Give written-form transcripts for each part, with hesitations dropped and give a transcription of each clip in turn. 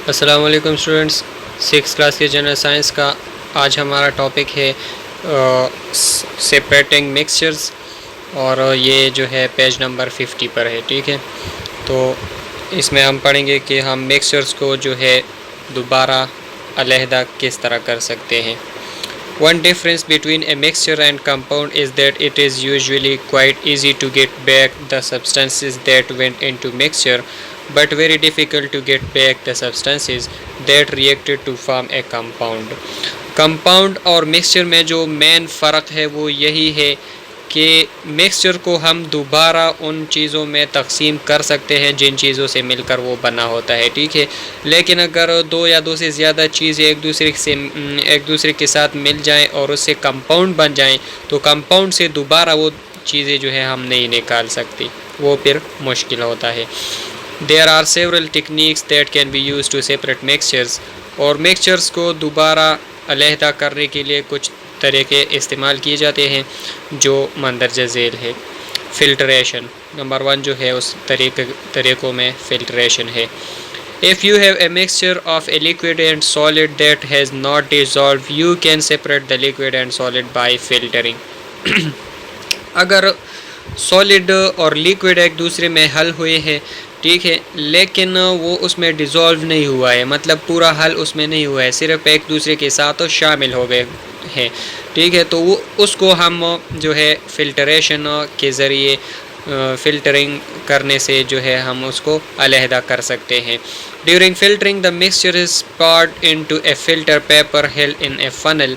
السلام علیکم students, six class کے جنرل سائنس کا آج ہمارا ٹاپک ہے سیپریٹنگ مکسچرز، اور یہ جو ہے پیج نمبر 50 پر ہے. ٹھیک ہے، تو اس میں ہم پڑھیں گے کہ ہم مکسچرز کو جو ہے دوبارہ علیحدہ کس طرح کر سکتے ہیں. One difference between a mixture and compound is that it is usually quite easy to get back the substances that went into mixture, but very difficult to get back the substances that reacted to form a compound. Compound اور mixture میں جو مین فرق ہے وہ یہی ہے کہ mixture کو ہم دوبارہ ان چیزوں میں تقسیم کر سکتے ہیں جن چیزوں سے مل کر وہ بنا ہوتا ہے. ٹھیک ہے، لیکن اگر دو یا دو سے زیادہ چیزیں ایک دوسرے کے ساتھ مل جائیں اور اس سے کمپاؤنڈ بن جائیں تو کمپاؤنڈ سے دوبارہ وہ چیزیں جو ہے ہم نہیں نکال سکتی، وہ پھر مشکل ہوتا ہے. There are several techniques that can be used to separate mixtures، اور مکسچرز کو دوبارہ علیحدہ کرنے کے لیے کچھ طریقے استعمال کیے جاتے ہیں جو مندرجہ ذیل ہے. فلٹریشن نمبر 1 جو ہے اس طریقوں میں فلٹریشن ہے. If you have a mixture of a liquid and solid that has not dissolved, you can separate the liquid and solid by filtering. اگر سالڈ اور لیکوڈ ایک دوسرے میں حل ہوئے ہیں، ٹھیک ہے، لیکن وہ اس میں ڈیزالو نہیں ہوا ہے، مطلب پورا حل اس میں نہیں ہوا ہے، صرف ایک دوسرے کے ساتھ شامل ہو گئے ہیں، ٹھیک ہے، تو وہ اس کو ہم جو ہے فلٹریشن کے ذریعے فلٹرنگ کرنے سے جو ہے ہم اس کو علیحدہ کر سکتے ہیں. During filtering, the mixture is poured into a filter paper held in a funnel.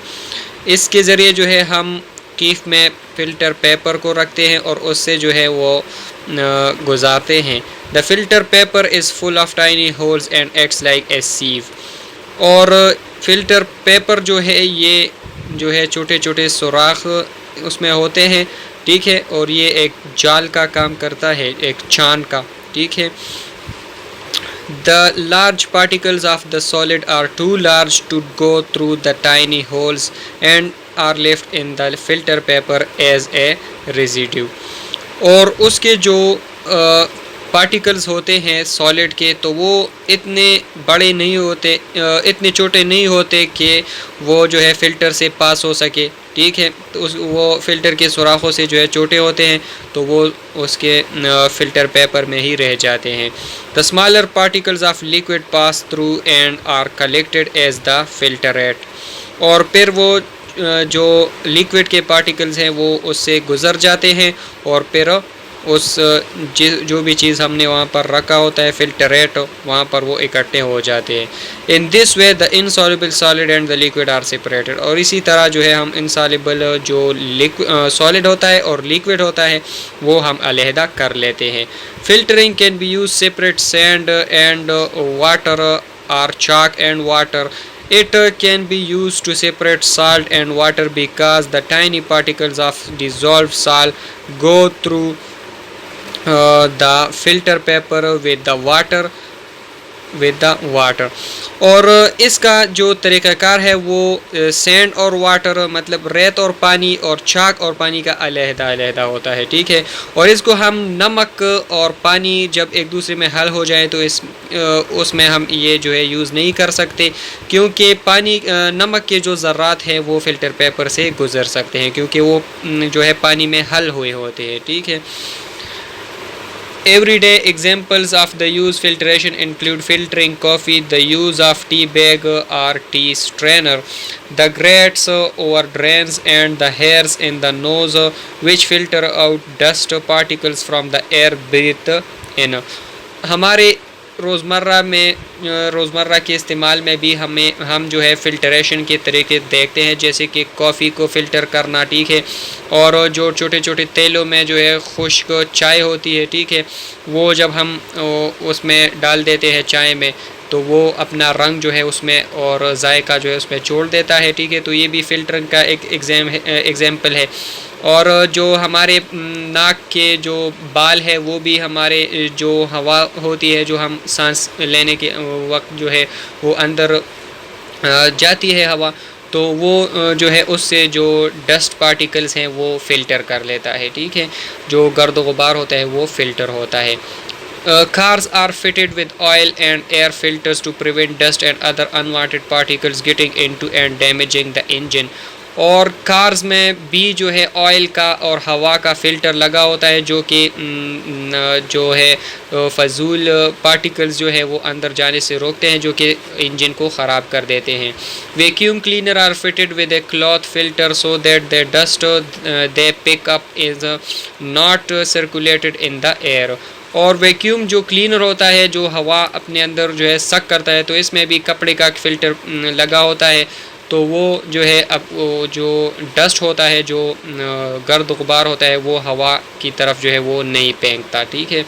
اس کے ذریعے جو ہے ہم کیف میں فلٹر پیپر کو رکھتے ہیں اور اس سے جو ہے وہ گزارتے ہیں. The filter paper is full of tiny holes and acts like a sieve. اور فلٹر پیپر جو ہے یہ جو ہے چھوٹے چھوٹے سوراخ اس میں ہوتے ہیں، ٹھیک ہے، اور یہ ایک جال کا کام کرتا ہے، ایک چھان کا، ٹھیک ہے. The large particles of the solid are too large to go through the tiny holes and are left in the filter paper as a residue. اور اس کے جو پارٹیکلز ہوتے ہیں سالڈ کے تو وہ اتنے بڑے نہیں ہوتے، اتنے چھوٹے نہیں ہوتے کہ وہ جو ہے فلٹر سے پاس ہو سکے، ٹھیک ہے، تو وہ فلٹر کے سوراخوں سے جو ہے چھوٹے ہوتے ہیں تو وہ اس کے فلٹر پیپر میں ہی رہ جاتے ہیں. The smaller particles of liquid pass through and are collected as the filtrate. اور پھر وہ جو لیکوڈ کے پارٹیکلز ہیں وہ اس سے گزر جاتے ہیں اور پھر اس جو بھی چیز ہم نے وہاں پر رکھا ہوتا ہے فلٹریٹ، وہاں پر وہ اکٹھے ہو جاتے ہیں. In this way the insoluble solid and the liquid are separated. اور اسی طرح جو ہے ہم insoluble جو سالڈ ہوتا ہے اور لیکوڈ ہوتا ہے وہ ہم علیحدہ کر لیتے ہیں. Filtering can be used separate sand and water or chalk and water. It can be used to separate salt and water because the tiny particles of dissolved salt go through the filter paper with the water. اور اس کا جو طریقہ کار ہے وہ send اور water مطلب ریت اور پانی اور چاک اور پانی کا علیحدہ ہوتا ہے، ٹھیک ہے، اور اس کو ہم نمک اور پانی جب ایک دوسرے میں حل ہو جائے تو اس میں ہم یہ جو ہے یوز نہیں کر سکتے کیونکہ نمک کے جو ذرات ہیں وہ فلٹر پیپر سے گزر سکتے ہیں کیونکہ وہ جو ہے پانی میں حل ہوئے ہوتے ہیں، ٹھیک ہے. Everyday examples of the use filtration include filtering coffee, the use of tea bag or tea strainer, the grates over drains and the hairs in the nose which filter out dust particles from the air breathed in. ہمارے روزمرہ کے استعمال میں بھی ہم جو ہے filtration کے طریقے دیکھتے ہیں، جیسے کہ کافی کو فلٹر کرنا، ٹھیک ہے، اور جو چھوٹے چھوٹے تیلوں میں جو ہے خشک چائے ہوتی ہے، ٹھیک ہے، وہ جب ہم اس میں ڈال دیتے ہیں چائے میں تو وہ اپنا رنگ جو ہے اس میں اور ذائقہ جو ہے اس میں چھوڑ دیتا ہے، ٹھیک ہے، تو یہ بھی فلٹرنگ کا ایک ایگزامپل ہے. اور جو ہمارے ناک کے جو بال ہے وہ بھی ہمارے جو ہوا ہوتی ہے جو ہم سانس لینے کے وقت جو ہے وہ اندر جاتی ہے ہوا، تو وہ جو ہے اس سے جو ڈسٹ پارٹیکلز ہیں وہ فلٹر کر لیتا ہے، ٹھیک ہے، جو گرد و غبار ہوتا ہے وہ فلٹر ہوتا ہے. Cars are fitted with oil and air filters to prevent dust and other unwanted particles getting into and damaging the engine. اور کارز میں بھی جو ہے آئل کا اور ہوا کا فلٹر لگا ہوتا ہے جو کہ جو ہے فضول پارٹیکلز جو ہے وہ اندر جانے سے روکتے ہیں جو کہ انجن کو خراب کر دیتے ہیں. Vacuum cleaner are fitted with a cloth filter so that the dust they pick up is not circulated in the air. اور ویکیوم جو کلینر ہوتا ہے جو ہوا اپنے اندر جو ہے سک کرتا ہے تو اس میں بھی کپڑے کا فلٹر لگا ہوتا ہے تو وہ جو ہے اب جو ڈسٹ ہوتا ہے جو گرد غبار ہوتا ہے وہ ہوا کی طرف جو ہے وہ نہیں پھینکتا. ٹھیک ہے.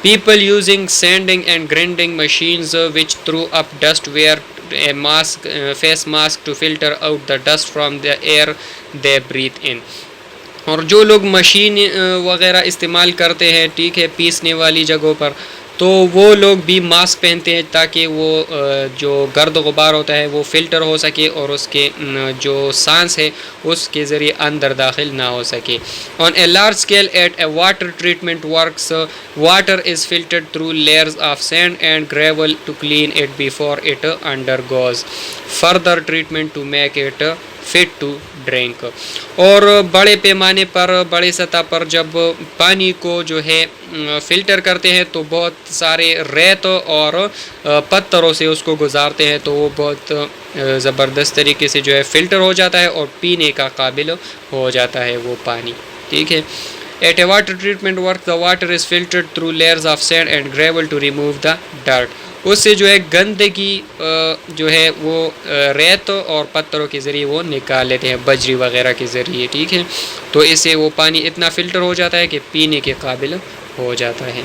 People using sanding and grinding machines which throw up dust wear a mask face mask to filter out the dust from the air they breathe in. اور جو لوگ مشین وغیرہ استعمال کرتے ہیں ٹھیک ہے پیسنے والی جگہوں پر تو وہ لوگ بھی ماسک پہنتے ہیں تاکہ وہ جو گرد غبار ہوتا ہے وہ فلٹر ہو سکے اور اس کے جو سانس ہے اس کے ذریعے اندر داخل نہ ہو سکے. On a large scale at a water treatment works water is filtered through layers of sand and gravel to clean it before it undergoes further treatment to make it fit to drink. اور بڑے پیمانے پر بڑے سطح پر جب پانی کو جو ہے فلٹر کرتے ہیں تو بہت سارے ریت اور پتھروں سے اس کو گزارتے ہیں تو وہ بہت زبردست طریقے سے جو ہے فلٹر ہو جاتا ہے اور پینے کا قابل ہو جاتا ہے وہ پانی. ٹھیک ہے. At a water treatment work, the water is filtered through layers of sand and gravel to remove the dirt. اس سے جو ہے گندگی جو ہے وہ ریت اور پتھروں کے ذریعے وہ نکال لیتے ہیں بجری وغیرہ کے ذریعے. ٹھیک ہے. تو اس سے وہ پانی اتنا فلٹر ہو جاتا ہے کہ پینے کے قابل ہو جاتا ہے.